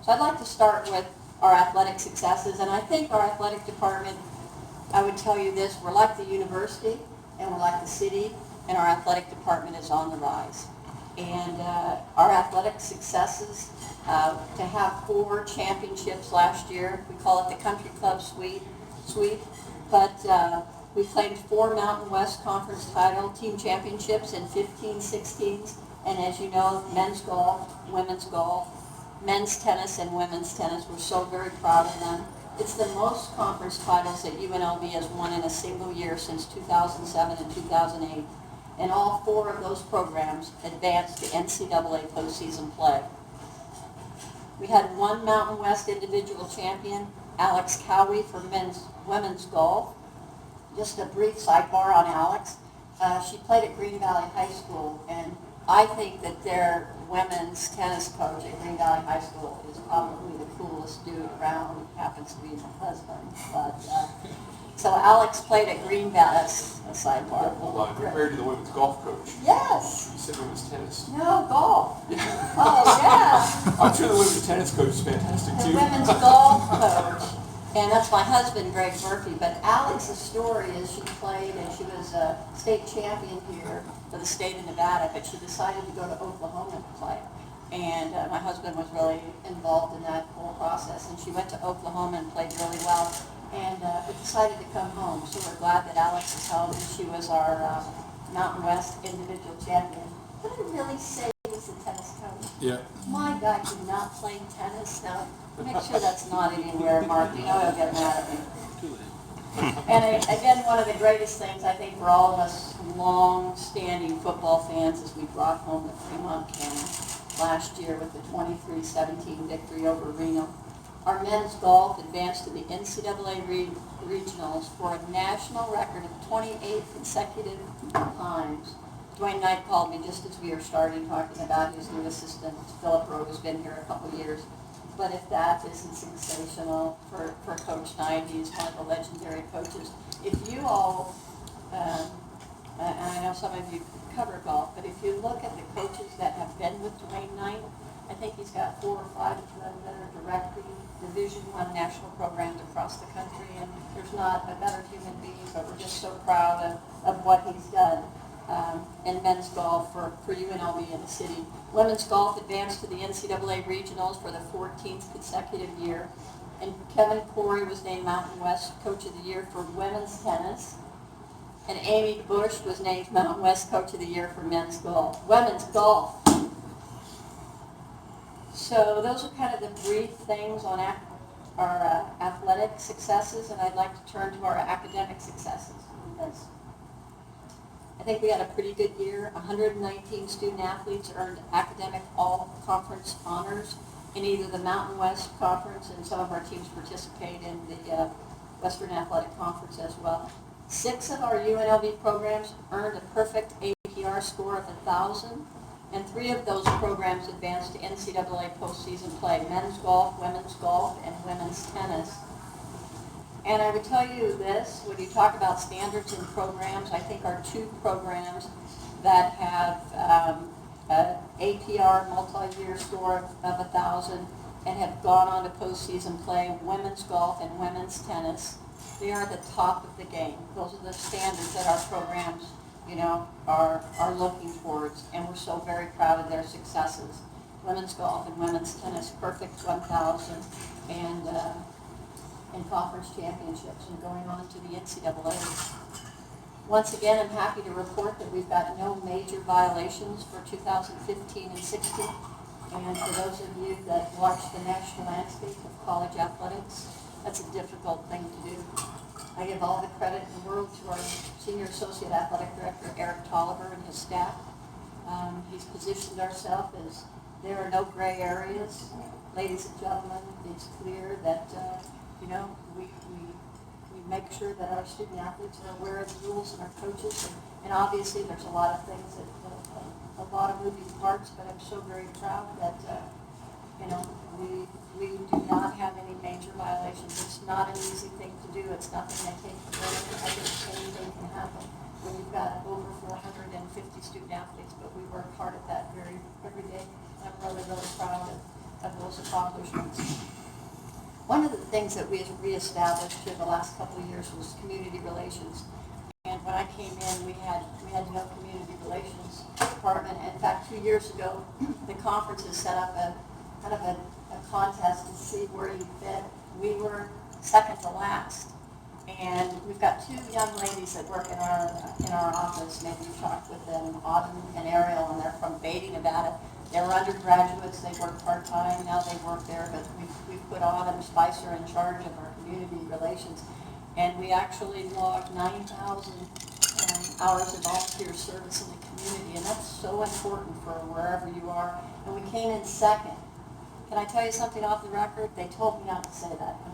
So I'd like to start with our athletic successes, and I think our athletic department, I would tell you this, we're like the university, and we're like the city, and our athletic department is on the rise. And our athletic successes, to have 4 championships last year, we call it the Country Club Sweep, but we claimed 4 Mountain West Conference title team championships in 15, 16s, and as you know, men's golf, women's golf, men's tennis, and women's tennis. We're so very proud of them. It's the most conference titles that UNLV has won in a single year since 2007 and 2008. And all 4 of those programs advanced to NCAA postseason play. We had 1 Mountain West individual champion, Alex Cowie, for women's golf. Just a brief sidebar on Alex. She played at Green Valley High School, and I think that their women's tennis coach at Green Valley High School is probably the coolest dude around. He happens to be my husband. But so Alex played at Green Valley. That's a sidebar. Hold on, you're married to the women's golf coach. Yes. You said women's tennis. No, golf. Oh, yeah. I'm sure the women's tennis coach is fantastic The too. women's golf coach. And that's my husband, Greg Murphy. But Alex's story is she played and she was a state champion here for the state of Nevada, but she decided to go to Oklahoma to play. And my husband was really involved in that whole process. And she went to Oklahoma and played really well. And decided to come home. So we're glad that Alex is home. And she was our Mountain West individual champion. Did I really say he was a tennis coach? Yeah. My guy did not play tennis. Now, make sure that's not anywhere, Mark. You know he'll get mad at me. And again, one of the greatest things I think for all of us long-standing football fans is we brought home the Fremont Cannon last year with the 23-17 victory over Reno. Our men's golf advanced to the NCAA regionals for a national record of 28 consecutive times. Dwayne Knight called me just as we were starting talking about his new assistant, Philip Rowe, who's been here a couple years. But if that isn't sensational for Coach Knight, he's one of the legendary coaches. If you all, and I know some of you cover golf, but if you look at the coaches that have been with Dwayne Knight, I think he's got 4 or 5 of them that are directing Division I national programs across the country, and there's not a better human being, but we're just so proud of what he's done in men's golf for UNLV in the city. Women's golf advanced to the NCAA regionals for the 14th consecutive year, and Kevin Corey was named Mountain West Coach of the Year for women's tennis, and Amy Bush was named Mountain West Coach of the Year for women's golf. So those are kind of the brief things on our athletic successes, and I'd like to turn to our academic successes. I think we had a pretty good year. 119 student athletes earned academic all-conference honors in either the Mountain West Conference, and some of our teams participate in the Western Athletic Conference as well. 6 of our UNLV programs earned a perfect APR score of 1,000. And 3 of those programs advanced to NCAA postseason play: men's golf, women's golf, and women's tennis. And I would tell you this, when you talk about standards in programs, I think our 2 programs that have an APR multi-year score of 1,000 and have gone on to postseason play, women's golf and women's tennis, they are at the top of the game. Those are the standards that our programs are looking towards, and we're so very proud of their successes. Women's golf and women's tennis, perfect 1,000, and conference championships, and going on to the NCAA. Once again, I'm happy to report that we've got no major violations for 2015 and 16. And for those of you that watch the national landscape of college athletics, that's a difficult thing to do. I give all the credit in the world to our Senior Associate Athletic Director, Eric Tolliver, and his staff. He's positioned ourselves as there are no gray areas. Ladies and gentlemen, it's clear that, we make sure that our student athletes are aware of the rules, and our coaches, and obviously there's a lot of things that, a lot of moving parts, but I'm so very proud that, we do not have any major violations. It's not an easy thing to do. It's nothing I take for granted. I think anything can happen when you've got over 450 student athletes, but we work hard at that every day. I'm really, really proud of those accomplishments. One of the things that we had reestablished here the last couple of years was community relations. And when I came in, we had no community relations department. In fact, 2 years ago, the conferences set up a kind of a contest to see where you fit. We were second to last. And we've got two young ladies that work in our office. Maybe you talked with them, Autumn and Ariel, and they're from Beatty, Nevada. They were undergraduates. They work part-time. Now they work there, but we've put Autumn Spicer in charge of our community relations. And we actually logged 9,000 hours of volunteer service in the community, and that's so important for wherever you are. And we came in second. Can I tell you something off the record? They told me not to say that.